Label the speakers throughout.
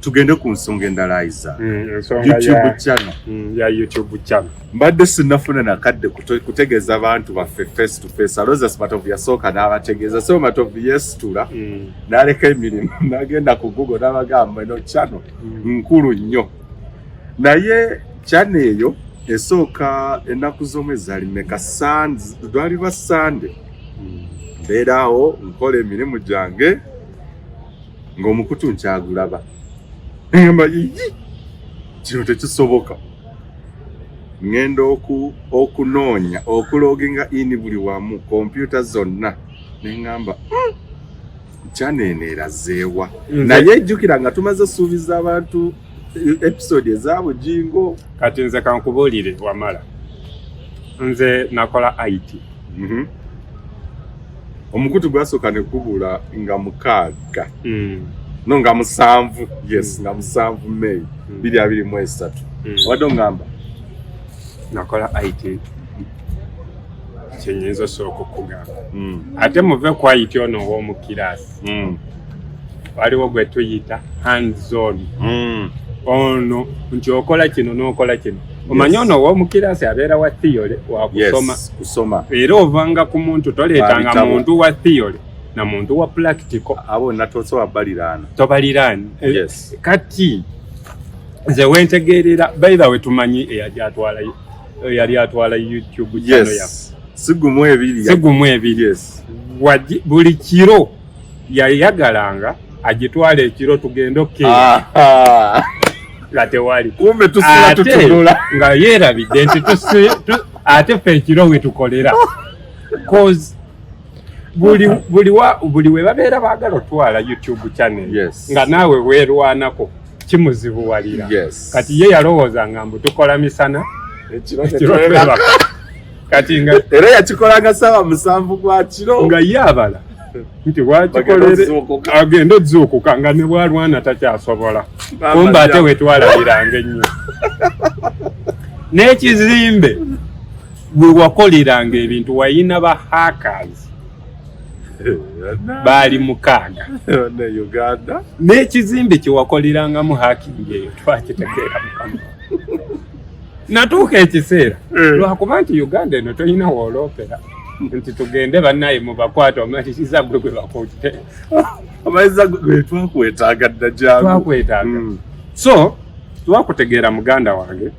Speaker 1: tugende ku nsonga endala iza YouTube channel
Speaker 2: ya YouTube channel
Speaker 1: mbadde sinafuna nakadde kutegeeza abantu baffe face to face aloza smart of yasooka n'abategeeza so smart of yesitula n'aleka emirimu n'agenda ku Google n'abagamba eno channel nkulu nnyo naye channel eyo esooka ennaku z'omwezi alimeka lwali lwa Sunday mbeerawo nkola emirimu gyange ng'omukutu nkyagulaba ngamba kino tekisoboka ngenda okunoonya okuloginga ini buli wamu kompyuta zonna neŋŋamba channel erazeewa naye ejjukira nga tumaze suubiza abantu episode eza Bugingo
Speaker 2: kati nze kankubuulire wamala nze nakola IT
Speaker 1: omukutu gwasooka ne kubula nga 6 no nga 7 yes nga 7 May 2023 wadde ngamba
Speaker 2: nakola IT kyenyiza sooka okugamba ate muve ku IT ono w'omu kirasi waliwo gwe tuyita hands on ono nti okola kino n'okola kino omanyi ono w'omu kirasi abeera wa theory wa
Speaker 1: kusoma
Speaker 2: era ovanga ku muntu toleetanga muntu wa theory na muntu wa practical
Speaker 1: abo natosoba
Speaker 2: baliraani kati nze wentegeerera by the way tumanyi eyali atwala YouTube channel ya
Speaker 1: sigumu ebiri
Speaker 2: buli kiro yayagalanga agitwala ekiro tugenda nga tewali
Speaker 1: kumbe tusula tutunula
Speaker 2: nga yeerabidde nti ate ffe ekiro we tukolera cause buli we babeera baagala otwala YouTube channel nga naawe weerwanako kimuzibuwalira kati ye yalowooza nga mbu tukola misana ekiro kati nga
Speaker 1: era yakikolanga ssaawa 7 gwa kiro
Speaker 2: nga ye abala nti wakikolere agenda ozuukuka nga ne bwalwana takyasobola kumba ate wetwalabiranga ennyo n'ekizimbe bwe wakoliranga ebintu wayina ba hackers baali 6
Speaker 1: Uganda
Speaker 2: n'ekizimbe kyewakolerangamu Hackinga eyo twakitegeera mukama natuuka ekiseera lwakuba nti Uganda eno tolina wooloopera nti tugende bannaye mu bakwata omaliriza gwe gwe bakutte
Speaker 1: amaliza gwe twakwetaaga dda jangu
Speaker 2: so twakutegeera muganda wange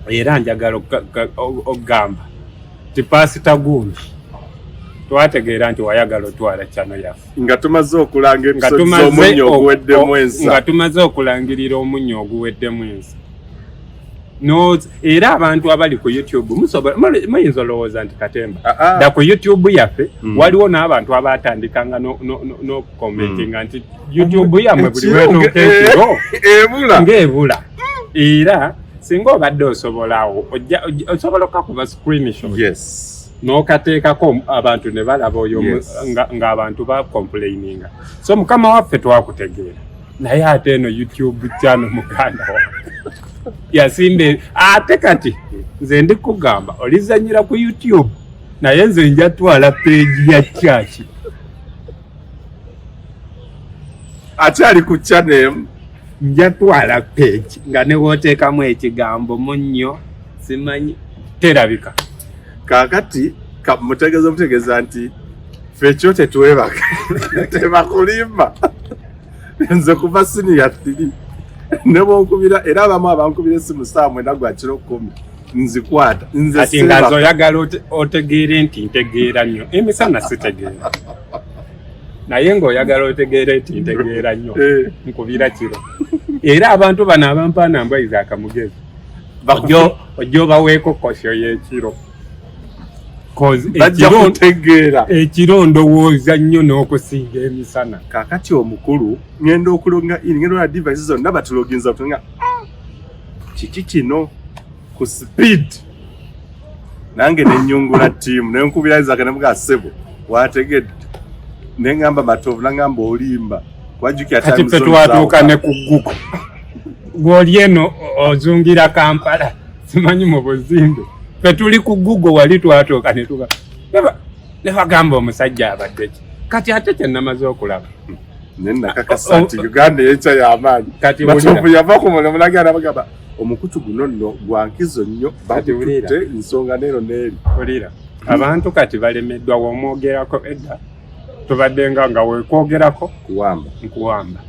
Speaker 2: era njagala okugamba ti pasita gundi twategeera nti wayagala otwala channel yaffe
Speaker 1: nga tumaze okulanga episode z'omunnyo oguweddemu ensi
Speaker 2: nga tumaze okulangirira omunnyo oguweddemu ensi era abantu abali ku YouTube muyinza olowooza nti Katemba da ku YouTube yaffe waliwo n'abantu abatandikanga n'okukomentinga nti YouTube yammwe buli wetuuka ekiro ng'ebula era singa obadde osobolawo osobola okakuba screenshot n'okateekako abantu ne balaba oyo ng'abantu bacomplaininga so mukama waffe twakutegeera naye ate eno YouTube channel muganda wa yasimbe ate kati nze ndikugamba olizanyira ku YouTube naye nze njatwala page ya church
Speaker 1: akyali ku channel
Speaker 2: njatwala page nga ne woteekamu ekigambo munnyo simanyi terabika
Speaker 1: kakati mutegeeza nti ffe kyo tetwebaka tebakulimba nze kuva senior 3 ne bonkubira era abamu abankubira essimu saa 9 gwa kiro 10 nzikwata nze
Speaker 2: ati ngazo oyagala otegeere nti ntegeera nnyo emisana sitegeera naye ng'oyagala otegeere nti ntegeera nnyo nkubira kiro era abantu bano abampaana mbayiza akamugezi ojja obaweeko kosyo y'ekiro ekiro ndowooza nnyo n'okusinga emisana
Speaker 1: kakati omukulu ngenda okulonga ngenda na devices zonna batuloginza tutunga kiki kino ku speed nange nenyungula team nenkubiriza kana mga sebo wategedde nengamba matovu nangamba olimba wajuki
Speaker 2: ati twatuuka ne ku Google gwoli eno ozungira Kampala simanyi mu buzimbe petuli ku Google wali twatuuka ne tuba ne bagamba omusajja abadde kati ate kye namaze okulaba
Speaker 1: Nenna kakasati Uganda Eyenkya y'amaanyi.
Speaker 2: Kati
Speaker 1: Matovu yava ku mulimu n'agenda bagamba omukutu guno nno gwa nkizo nnyo bagututte ensonga neero n'eri.
Speaker 2: Olira abantu kati balemeddwa w'omwogerako edda tubadde nga weekwogerako nkuwamba.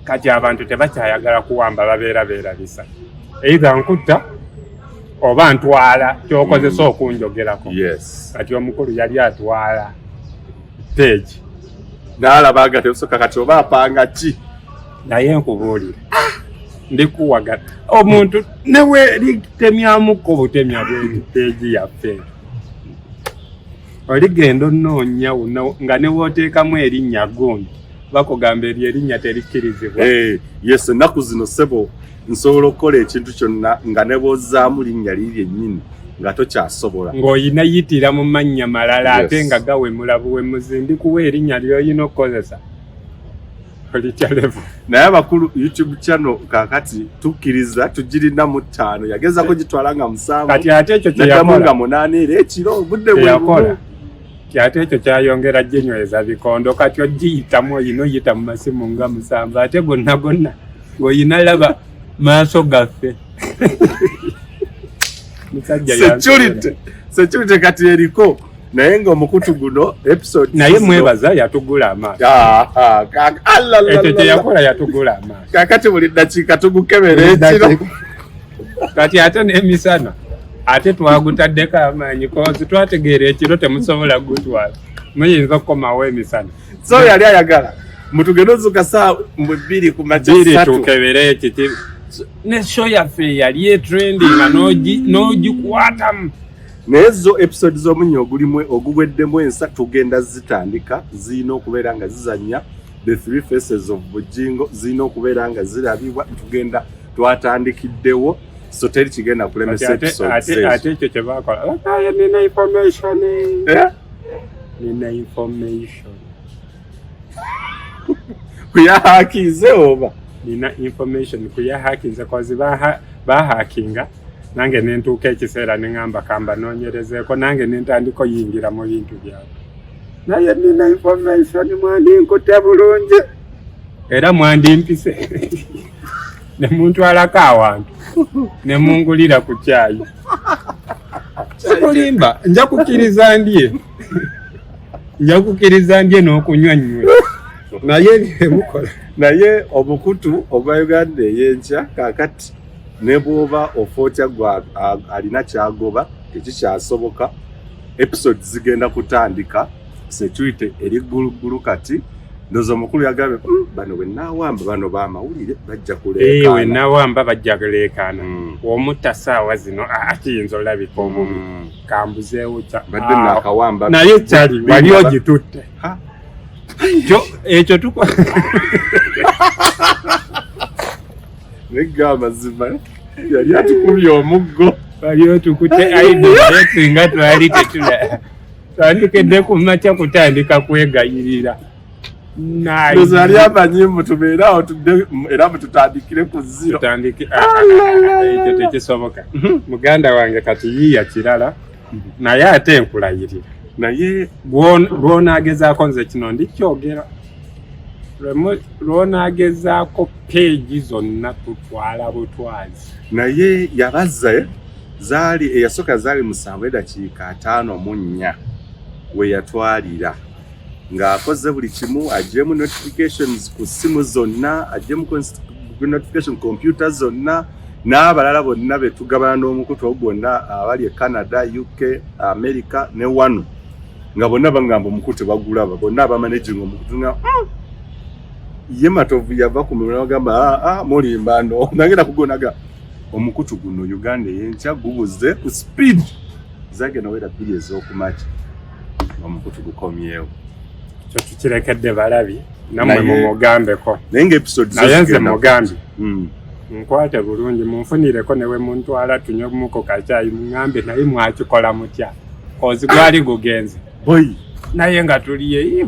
Speaker 2: Kati abantu tebakyayagala kuwamba babeera beerabisa. Either nkutta oba ntwala ky'okozesa okunjogerako. Kati omukulu yali atwala page.
Speaker 1: N'alaba nga tebusoka kati oba apanga ki?
Speaker 2: Naye nkubuulire. Ndikuwagata. Omuntu newe litemyamuko butemya page yaffe. Oligenda onnoonya nga ne wooteekamu erinnya gundi bakugamba erinnya terikkirizibwa.
Speaker 1: Yes, ennaku zino ssebo nsobola okukola ekintu kyonna nga ne bw'ozzaamu linnya liri lyennyini nga tokyasobola.
Speaker 2: Ng'oyina yitira mu mannya malala ate nga gawemula buwemuzi ndikuwa erinnya ly'oyina okukozesa.
Speaker 1: Naye abakulu YouTube channel kakati tukkiriza tugirina mu 5 yagezako gitwala nga 7
Speaker 2: kati ate ekyo kyeyakola
Speaker 1: nga 8 era ekiro budde
Speaker 2: bweyakola ate ekyo kyayongera gyenyweza bikondo kati ogiyitamu oyina oyita mu masimu nga 7 ate gonna ng'oyina laba maaso gaffe.
Speaker 1: Security kati eriko naye ng'omukutu guno episode
Speaker 2: naye mwebaza yatugula amaaso. Ekyo kyeyakola yatugula amaaso.
Speaker 1: Kakati buli ddakiika tugukebera ekiro.
Speaker 2: Kati ate n'emisana ate twagutaddeko amaanyi kozi twategeera ekiro temusobola gutwala muyinza okukomawo emisana.
Speaker 1: So yali ayagala mutugenda ozuka saa 2 ku makya 3
Speaker 2: tukebere ekiti ne show yaffe yali etrending nga n'ogikwatamu.
Speaker 1: Nezo episode z'omunyo ogugweddemu ensa tugenda zitandika zirina okubeera nga zizanya the 3 faces of Bugingo zirina okubeera nga zirabibwa tugenda twatandikiddewo so teri kigenda kulemesa episodes.
Speaker 2: Ate ekyo kye baakola nina information. Nina information.
Speaker 1: Kuyahakize oba?
Speaker 2: Nina information kuyahakize kozi Hackinga. Nange nentuuka ekiseera neŋŋamba kamba noonyerezeeko nange nentandika oyingira mu bintu byabwe. Naye nina information mwandinkutte bulungi era mwandimpise ne muntwalako awantu ne mungulira ku caayi. Sikulimba nja kukkiriza ndye n'okunywa nnywe naye emukola.
Speaker 1: Naye obukutu obwa Uganda Eyenkya kaakati ne bw'oba ofootya gwa alina kyagoba tekikyasoboka episode zigenda kutandika security eri ggulugulu kati ndoza omukulu yagambye bano bwe naawamba bano baamawulire bajja kuleekaana.
Speaker 2: We naawamba bajja kuleekaana. Omutta saawa zino akiyinza olabika omubi kambuzeewo
Speaker 1: badde naakawamba
Speaker 2: naye kyali wali ogitutte ekyo tukola
Speaker 1: Nega amazima yali atukubye omuggo
Speaker 2: wali otukutte aido singa twali tetula twandikedde ku makya kutandika kwegayirira.
Speaker 1: Nozali amanyi mutubeera era mututandikire ku 0.
Speaker 2: Ekyo tekisoboka. Muganda wange kati yiya kirala naye ate nkulayirira
Speaker 1: naye
Speaker 2: lwonaagezaako nze kino ndikyogera lwonaagezaako peegi zonna tutwala butwazi
Speaker 1: naye yabaza eyasooka zaali 7:54 we yatwalira ng'akoze buli kimu agyemu notifications ku ssimu zonna agyemu notification computer zonna n'abalala bonna be tugabana n'omukutu ogwonna abali e Canada, UK, America ne wano nga bonna bangamba omukutu bagulaba bonna abamanaging omukutu nga ye Matovu yava ku muliro agamba mulimba ndo nagenda kugonaga omukutu guno Uganda Eyenkya gubuze ku speed zagenda wera 2 ez'okumakya omukutu gukomyewo.
Speaker 2: Kyo tukirekedde balabi namwe mumugambeko
Speaker 1: naye ng'episode
Speaker 2: naye nze mugambi nkwate bulungi munfunireko newe muntwala tunywe muko kacaayi muŋŋambe naye mwakikola mutya kozi gwali gugenze
Speaker 1: boyi
Speaker 2: naye nga tuliye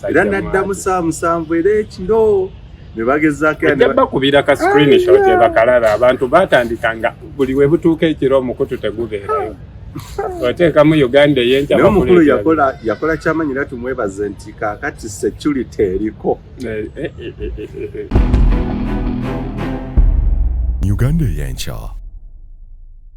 Speaker 1: era naddamu saa 7 era ekiro ne bagezaako
Speaker 2: bakubira ka screenshot bakalabe abantu batandika nga buli we butuuka ekiro omukutu tegubeerayo Wateekamu Uganda Eyenkya.
Speaker 1: Naye omukulu yakola kyamanyira tumwebaze nti kaakati security eriko.
Speaker 3: Uganda Eyenkya.